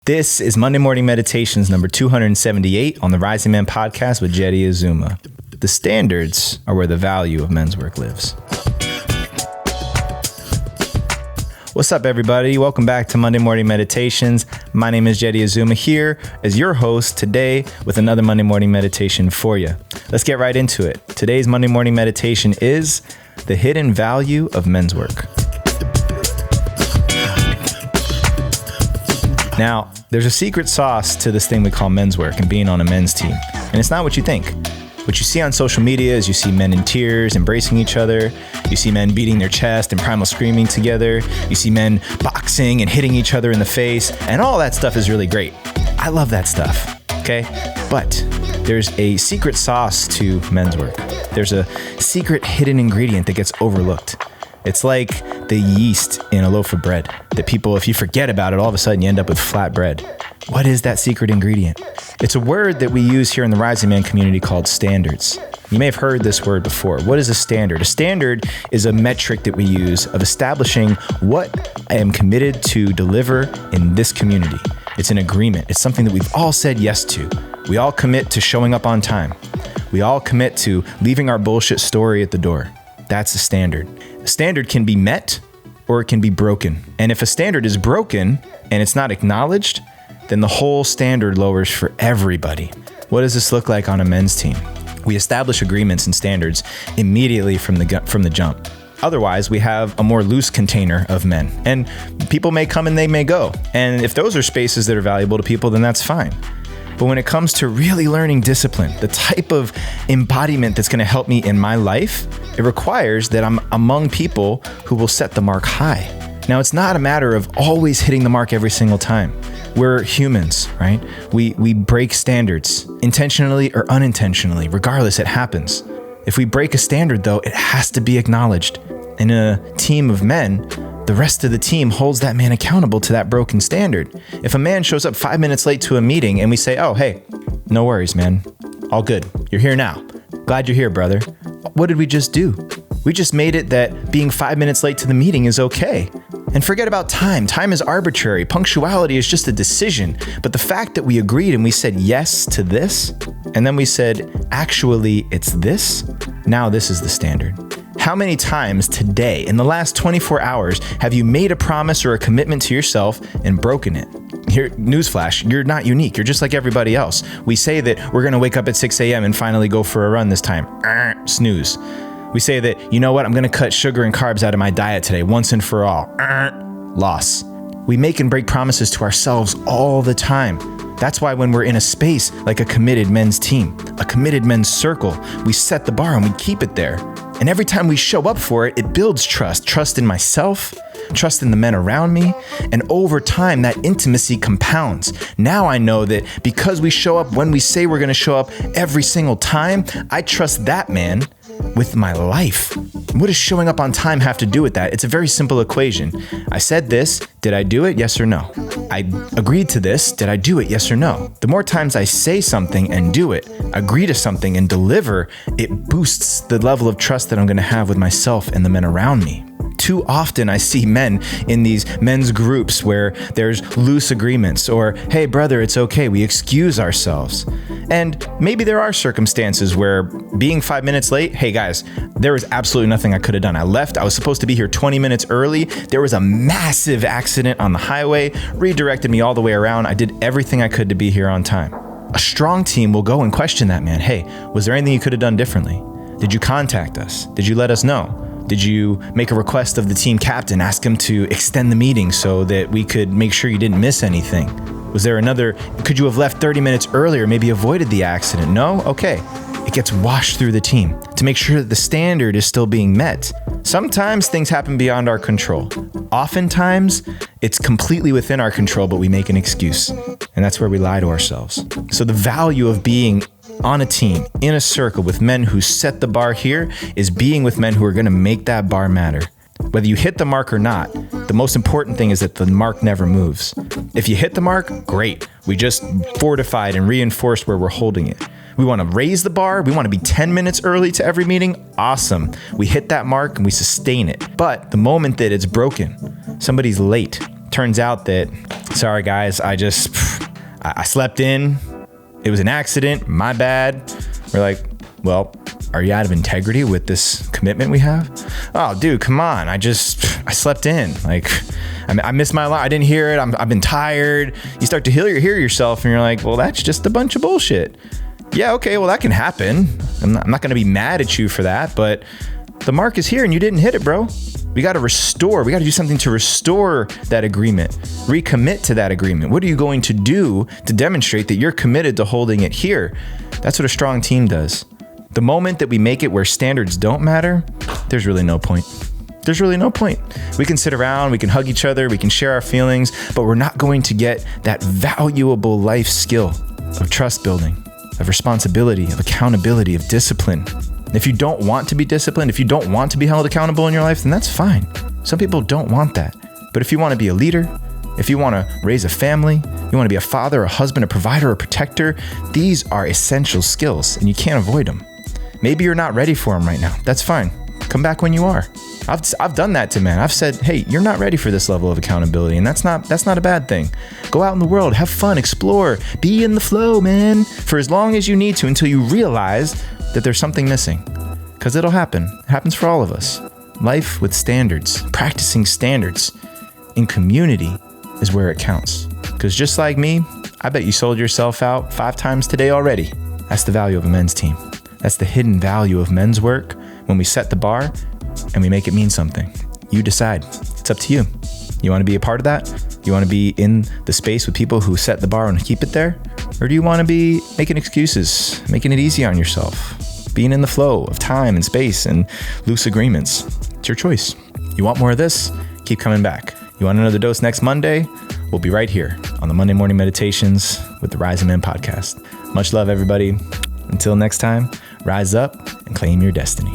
This is Monday Morning Meditations number 278 on the Rising Man podcast with Jeddy Azuma. The standards are where the value of men's work lives. What's up, everybody? Welcome back to Monday Morning Meditations. My name is Jeddy Azuma here as your host today with another Monday Morning Meditation for you. Let's get right into it. Today's Monday Morning Meditation is the hidden value of men's work. Now, there's a secret sauce to this thing we call men's work and being on a men's team. And it's not what you think. What you see on social media is you see men in tears, embracing each other. You see men beating their chest and primal screaming together. You see men boxing and hitting each other in the face. And all that stuff is really great. I love that stuff, okay? But there's a secret sauce to men's work. There's a secret hidden ingredient that gets overlooked. It's like the yeast in a loaf of bread that people, if you forget about it, all of a sudden you end up with flat bread. What is that secret ingredient? It's a word that we use here in the Rising Man community called standards. You may have heard this word before. What is a standard? A standard is a metric that we use of establishing what I am committed to deliver in this community. It's an agreement. It's something that we've all said yes to. We all commit to showing up on time. We all commit to leaving our bullshit story at the door. That's a standard. A standard can be met or it can be broken. And if a standard is broken and it's not acknowledged, then the whole standard lowers for everybody. What does this look like on a men's team? We establish agreements and standards immediately from the jump. Otherwise, we have a more loose container of men. And people may come and they may go. And if those are spaces that are valuable to people, then that's fine. But when it comes to really learning discipline, the type of embodiment that's going to help me in my life, it requires that I'm among people who will set the mark high. Now, it's not a matter of always hitting the mark every single time. We're humans, right? We break standards intentionally or unintentionally. Regardless, it happens. If we break a standard, though, it has to be acknowledged. In a team of men, the rest of the team holds that man accountable to that broken standard. If a man shows up 5 minutes late to a meeting and we say, oh, hey, no worries, man. All good. You're here now. Glad you're here, brother. What did we just do? We just made it that being 5 minutes late to the meeting is okay. And forget about time. Time is arbitrary. Punctuality is just a decision. But the fact that we agreed and we said yes to this, and then we said, actually, it's this, now this is the standard. How many times today, in the last 24 hours, have you made a promise or a commitment to yourself and broken it? Here, newsflash, you're not unique. You're just like everybody else. We say that we're going to wake up at 6 a.m. and finally go for a run this time. Snooze. We say that, you know what, I'm going to cut sugar and carbs out of my diet today, once and for all. Loss. We make and break promises to ourselves all the time. That's why when we're in a space like a committed men's team, a committed men's circle, we set the bar and we keep it there. And every time we show up for it, it builds trust. Trust in myself, trust in the men around me. And over time, that intimacy compounds. Now I know that because we show up when we say we're going to show up every single time, I trust that man with my life. What does showing up on time have to do with that? It's a very simple equation. I said this, did I do it? Yes or no? I agreed to this, did I do it? Yes or no? The more times I say something and do it, agree to something and deliver, it boosts the level of trust that I'm going to have with myself and the men around me. Too often I see men in these men's groups where there's loose agreements or, hey brother, it's okay, we excuse ourselves. And maybe there are circumstances where being 5 minutes late, hey guys, there was absolutely nothing I could have done. I left, I was supposed to be here 20 minutes early. There was a massive accident on the highway, redirected me all the way around. I did everything I could to be here on time. A strong team will go and question that man. Hey, was there anything you could have done differently? Did you contact us? Did you let us know? Did you make a request of the team captain, ask him to extend the meeting so that we could make sure you didn't miss anything? Was there could you have left 30 minutes earlier, maybe avoided the accident? No? Okay. It gets washed through the team to make sure that the standard is still being met. Sometimes things happen beyond our control. Oftentimes, it's completely within our control, but we make an excuse. And that's where we lie to ourselves. So the value of being on a team, in a circle with men who set the bar here is being with men who are going to make that bar matter. Whether you hit the mark or not, the most important thing is that the mark never moves. If you hit the mark, great. We just fortified and reinforced where we're holding it. We want to raise the bar. We want to be 10 minutes early to every meeting. Awesome. We hit that mark and we sustain it. But the moment that it's broken, somebody's late, turns out that sorry guys, I slept in. It was an accident. My bad. We're like, well, are you out of integrity with this commitment we have? Oh, dude, come on. I slept in. Like, I missed my alarm. I didn't hear it. I've been tired. You start to hear yourself and you're like, well, that's just a bunch of bullshit. Yeah, okay, well, that can happen. I'm not going to be mad at you for that, but the mark is here and you didn't hit it, bro. We got to restore. We got to do something to restore that agreement, recommit to that agreement. What are you going to do to demonstrate that you're committed to holding it here? That's what a strong team does. The moment that we make it where standards don't matter, there's really no point. There's really no point. We can sit around, we can hug each other, we can share our feelings, but we're not going to get that valuable life skill of trust building, of responsibility, of accountability, of discipline. If you don't want to be disciplined, if you don't want to be held accountable in your life, then that's fine. Some people don't want that. But if you want to be a leader, if you want to raise a family, you want to be a father, a husband, a provider, a protector, these are essential skills and you can't avoid them. Maybe you're not ready for them right now. That's fine. Come back when you are. I've done that to men. I've said, hey, you're not ready for this level of accountability, and that's not a bad thing. Go out in the world, have fun, explore, be in the flow, man, for as long as you need to until you realize that there's something missing. Because it'll happen. It happens for all of us. Life with standards, practicing standards in community is where it counts. Because just like me, I bet you sold yourself out 5 times today already. That's the value of a men's team. That's the hidden value of men's work when we set the bar and we make it mean something. You decide. It's up to you. You want to be a part of that? You want to be in the space with people who set the bar and keep it there? Or do you want to be making excuses, making it easy on yourself, being in the flow of time and space and loose agreements? It's your choice. You want more of this? Keep coming back. You want another dose next Monday? We'll be right here on the Monday Morning Meditations with the Rising Men podcast. Much love, everybody. Until next time, rise up and claim your destiny.